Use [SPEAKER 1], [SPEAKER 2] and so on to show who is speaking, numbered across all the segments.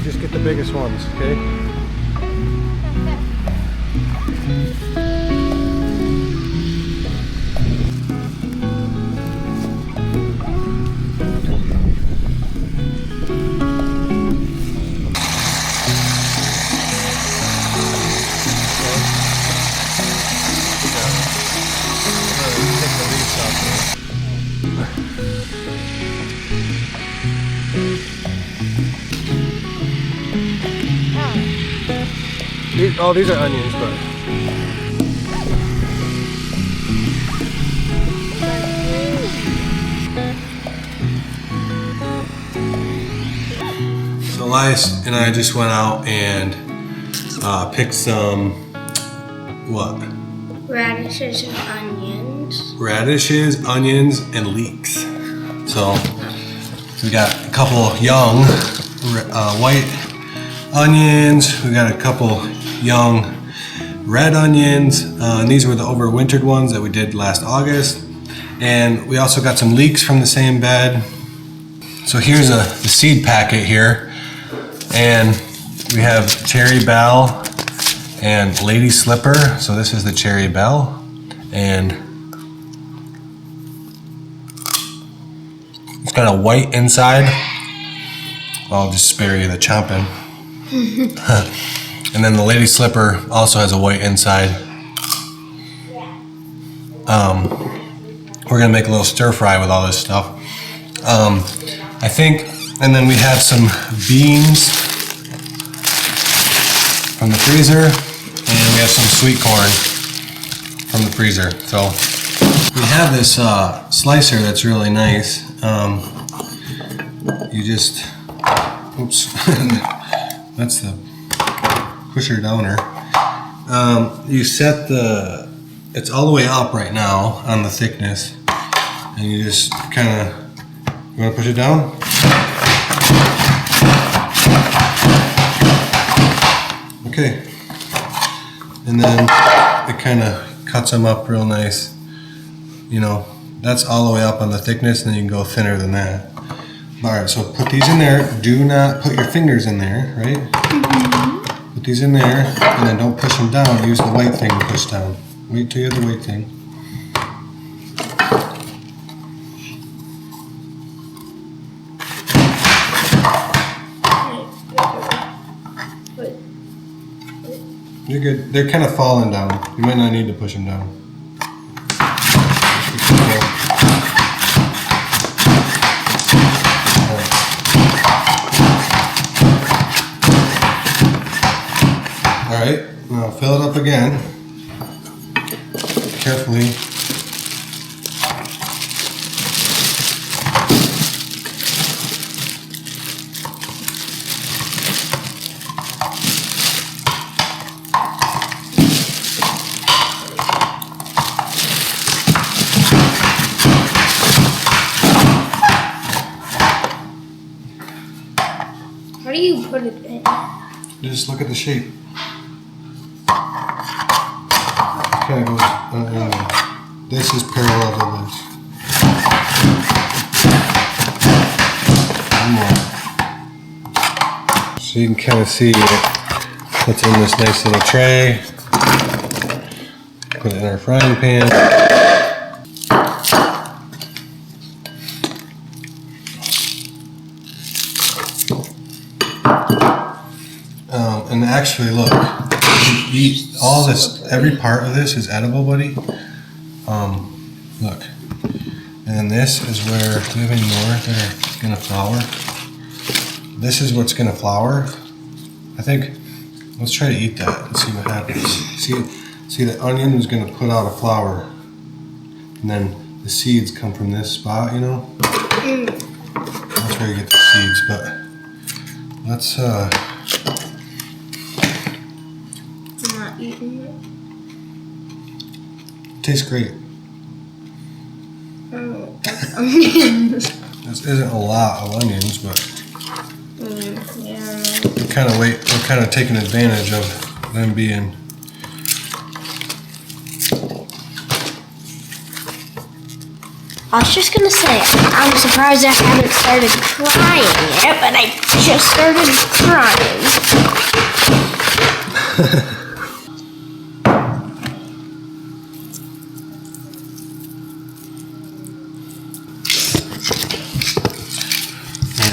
[SPEAKER 1] Just get the biggest ones, okay? These are onions, but so Elias and I just went out and picked some what?
[SPEAKER 2] Radishes and onions.
[SPEAKER 1] Radishes, onions, and leeks. So we got a couple young white onions. We got a couple young red onions, and these were the overwintered ones that we did last August. And we also got some leeks from the same bed. So here's the seed packet here, and we have Cherry Belle and Lady Slipper. So this is the Cherry Belle, and it's got a white inside. I'll just spare you the chomping. And then the Lady Slipper also has a white inside. We're gonna make a little stir fry with all this stuff. I think, and then we have some beans from the freezer, and we have some sweet corn from the freezer. So we have this slicer that's really nice. You just, oops, that's the pusher downer. You set it's all the way up right now on the thickness, and you just kind of, you want to push it down? Okay. And then it kind of cuts them up real nice. You know, that's all the way up on the thickness, and then you can go thinner than that. All right, so put these in there. Do not put your fingers in there, right? Put these in there, and then don't push them down. Use the white thing to push down. Wait till you have the white thing. You're good. They're kind of falling down. You might not need to push them down. All right, now fill it up again. Carefully.
[SPEAKER 2] How do you put it in?
[SPEAKER 1] Just look at the shape. Kind of goes, this is parallel to this. One more. So you can kind of see it puts in this nice little tray. Put it in our frying pan. And actually, look, you eat all this. Every part of this is edible, buddy. Look, and this is where. Do we have any more that are gonna flour? This is what's gonna flour. I think. Let's try to eat that and see what happens. See, the onion is gonna put out a flour, and then the seeds come from this spot. You know, that's where you get the seeds. But let's.
[SPEAKER 2] Eating it.
[SPEAKER 1] Tastes great.
[SPEAKER 2] Onions.
[SPEAKER 1] This isn't a lot of onions, but
[SPEAKER 2] Yeah.
[SPEAKER 1] we're kind of taking advantage of them being.
[SPEAKER 2] I was just gonna say, I'm surprised I haven't started crying yet, but I just started crying.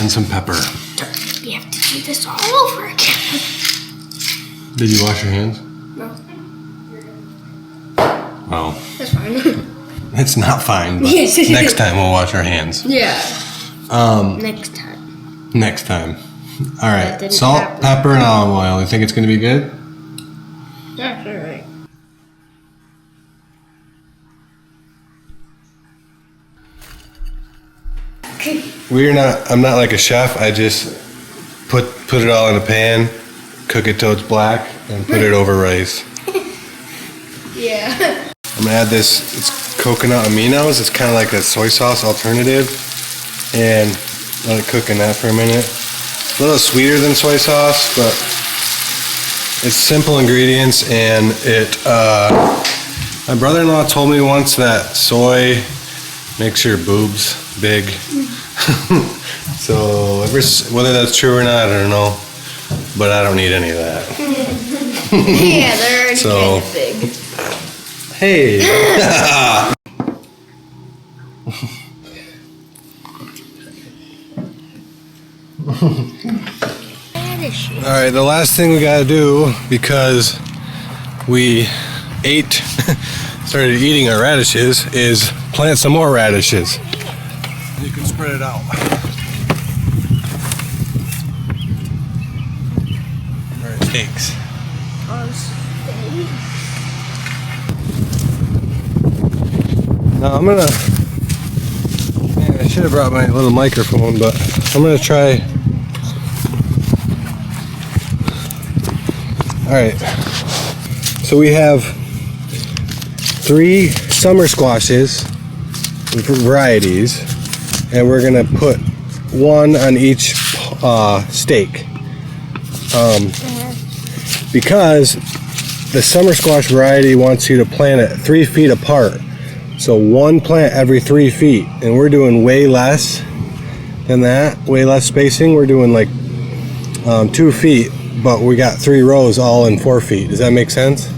[SPEAKER 1] And some pepper.
[SPEAKER 2] You have to do this all over again.
[SPEAKER 1] Did you wash your hands?
[SPEAKER 2] No.
[SPEAKER 1] Well,
[SPEAKER 2] That's fine.
[SPEAKER 1] it's not fine, but next time we'll wash our hands.
[SPEAKER 2] Yeah. Next time.
[SPEAKER 1] Next time. All right.
[SPEAKER 2] didn't
[SPEAKER 1] Salt,
[SPEAKER 2] happen.
[SPEAKER 1] pepper, and olive oil. You think it's going to be good?
[SPEAKER 2] That's alright.
[SPEAKER 1] I'm not like a chef. I just put it all in a pan, cook it till it's black, and put it over rice.
[SPEAKER 2] Yeah.
[SPEAKER 1] I'm gonna add this, it's coconut aminos. It's kind of like a soy sauce alternative. And let it cook in that for a minute. A little sweeter than soy sauce, but it's simple ingredients, and my brother-in-law told me once that soy makes your boobs big. So whether that's true or not, I don't know, but I don't need any of that.
[SPEAKER 2] Yeah, they're already
[SPEAKER 1] So-
[SPEAKER 2] kind of big.
[SPEAKER 1] Hey. All right, the last thing we gotta do, because we started eating our radishes, is plant some more radishes. You can spread it out. All right, steaks. Now I'm gonna, man, I should have brought my little microphone, but I'm gonna try. Alright, so we have 3 summer squashes, varieties, and we're gonna put 1 on each steak. Because the summer squash variety wants you to plant it 3 feet apart. So 1 plant every 3 feet, and we're doing way less than that, way less spacing. We're doing like 2 feet, but we got 3 rows all in 4 feet. Does that make sense?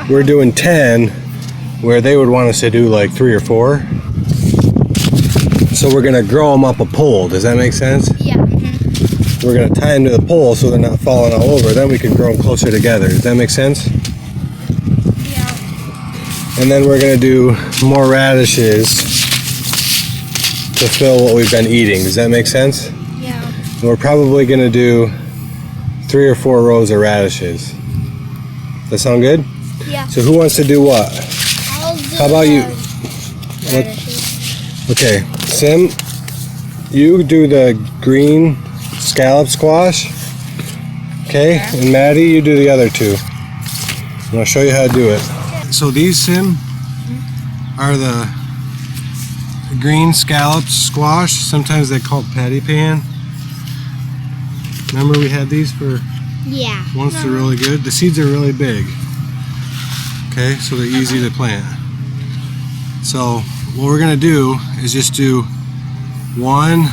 [SPEAKER 1] We're doing 10, where they would want us to do like 3 or 4. So we're gonna grow them up a pole. Does that make sense?
[SPEAKER 2] Yeah.
[SPEAKER 1] We're gonna tie them to the pole so they're not falling all over. Then we can grow them closer together. Does that make sense?
[SPEAKER 2] Yeah.
[SPEAKER 1] And then we're gonna do more radishes to fill what we've been eating. Does that make sense?
[SPEAKER 2] Yeah.
[SPEAKER 1] And we're probably gonna do 3 or 4 rows of radishes. Does that sound good?
[SPEAKER 2] Yeah.
[SPEAKER 1] So who wants to do what? How about you?
[SPEAKER 2] Radishes.
[SPEAKER 1] Okay, Sim, you do the green scallop squash. Okay, and Maddie, you do the other 2. And I'll show you how to do it. So these, Sim, are the green scallop squash. Sometimes they call it patty pan. Remember we had these for
[SPEAKER 2] Yeah.
[SPEAKER 1] once. They're really good. The seeds are really big. Okay, so they're easy to plant. So what we're gonna do is just do 1,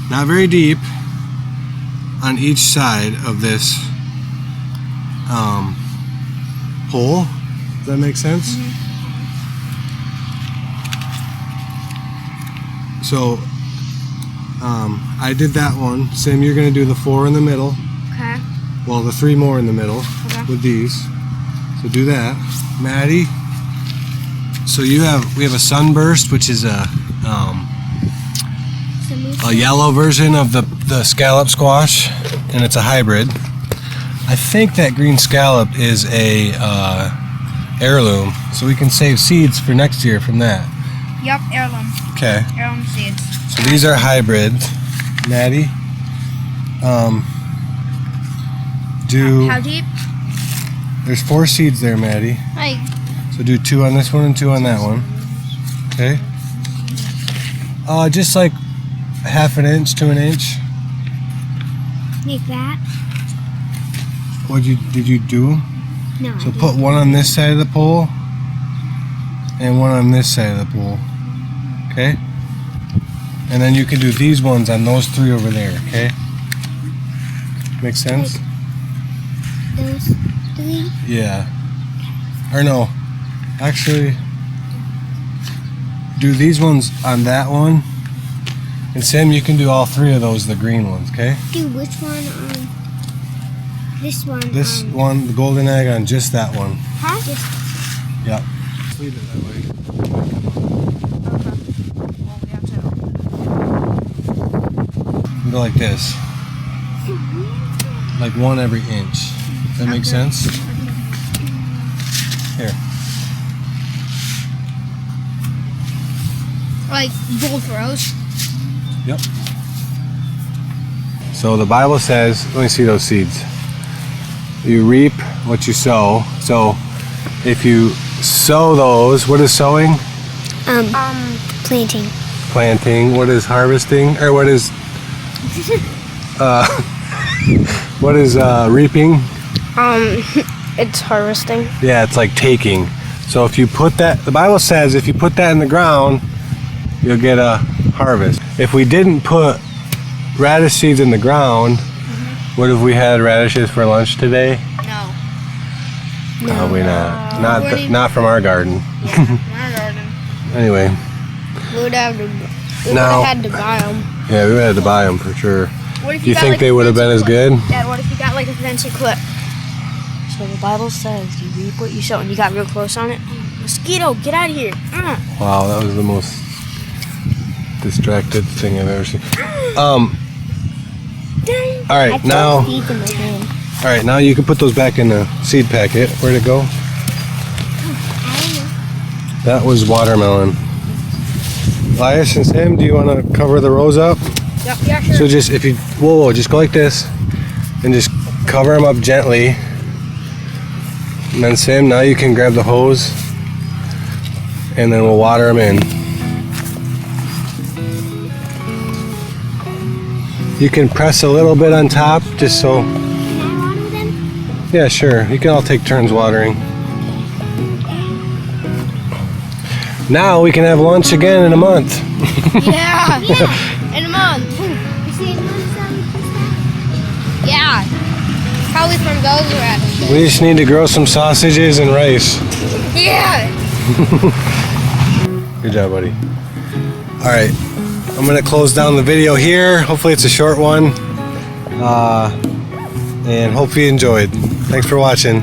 [SPEAKER 1] not very deep, on each side of this pole. Does that make sense? So I did that one. Sam, you're gonna do the 4 in the middle.
[SPEAKER 2] Okay.
[SPEAKER 1] Well, the 3 more in the middle with these. So do that, Maddie. So we have a sunburst, which is a yellow version of the scallop squash, and it's a hybrid. I think that green scallop is a heirloom, so we can save seeds for next year from that.
[SPEAKER 2] Yep, heirloom.
[SPEAKER 1] Okay.
[SPEAKER 2] Heirloom seeds.
[SPEAKER 1] So these are hybrids, Maddie.
[SPEAKER 2] How deep?
[SPEAKER 1] There's 4 seeds there, Maddie.
[SPEAKER 2] Like,
[SPEAKER 1] So do 2 on this one and 2 on that one. Okay. Just like 1/2 inch to 1 inch.
[SPEAKER 2] like that?
[SPEAKER 1] Did you do?
[SPEAKER 2] No.
[SPEAKER 1] So put 1 on this side of the pole and 1 on this side of the pole. Okay? And then you can do these ones on those 3 over there, okay? Make sense?
[SPEAKER 2] Those 3?
[SPEAKER 1] Yeah. Or no. Actually, do these ones on that one. And Sam, you can do all 3 of those, the green ones, okay?
[SPEAKER 2] Do which one on this one?
[SPEAKER 1] This one, the golden egg on just that one.
[SPEAKER 2] Huh? Just
[SPEAKER 1] Yep. Just leave it that way. Go like this. Like 1 every inch. Does that make sense? Here.
[SPEAKER 2] like both rows.
[SPEAKER 1] Yep. So the Bible says, let me see those seeds. You reap what you sow. So if you sow those, what is sowing?
[SPEAKER 2] Planting.
[SPEAKER 1] Planting. What is harvesting? Or what is what is reaping?
[SPEAKER 2] It's harvesting.
[SPEAKER 1] Yeah, it's like taking. So if you put that, the Bible says if you put that in the ground, you'll get a harvest. If we didn't put radish seeds in the ground, what if we had radishes for lunch today?
[SPEAKER 2] No.
[SPEAKER 1] Probably not. Not from our garden.
[SPEAKER 2] Yeah, from our garden.
[SPEAKER 1] Anyway.
[SPEAKER 2] We would have had to buy them.
[SPEAKER 1] Yeah, we would have to buy them for sure.
[SPEAKER 2] What if
[SPEAKER 1] Do you
[SPEAKER 2] got,
[SPEAKER 1] think
[SPEAKER 2] like,
[SPEAKER 1] they
[SPEAKER 2] a
[SPEAKER 1] would have been
[SPEAKER 2] fancy
[SPEAKER 1] as good?
[SPEAKER 2] clip? Dad, what if you got like a fancy clip?
[SPEAKER 3] So the Bible says you reap what you sow, and you got real close on it. Mosquito, get out of here!
[SPEAKER 1] Wow, that was the most distracted thing I've ever seen. All right, now. All right, now you can put those back in the seed packet. Where'd it go? That was watermelon. Elias and Sam, do you want to cover the rows up?
[SPEAKER 2] Yep, yeah, sure.
[SPEAKER 1] So just if you, whoa, just go like this, and just cover them up gently. And then Sam, now you can grab the hose, and then we'll water them in. You can press a little bit on top, just so.
[SPEAKER 2] Can I water them?
[SPEAKER 1] Yeah, sure. You can all take turns watering. Now we can have lunch again in a month.
[SPEAKER 2] Yeah. In a month. Yeah. Probably from those radishes.
[SPEAKER 1] We just need to grow some sausages and rice.
[SPEAKER 2] Yeah.
[SPEAKER 1] Good job, buddy. All right, I'm gonna close down the video here. Hopefully it's a short one. And hope you enjoyed. Thanks for watching.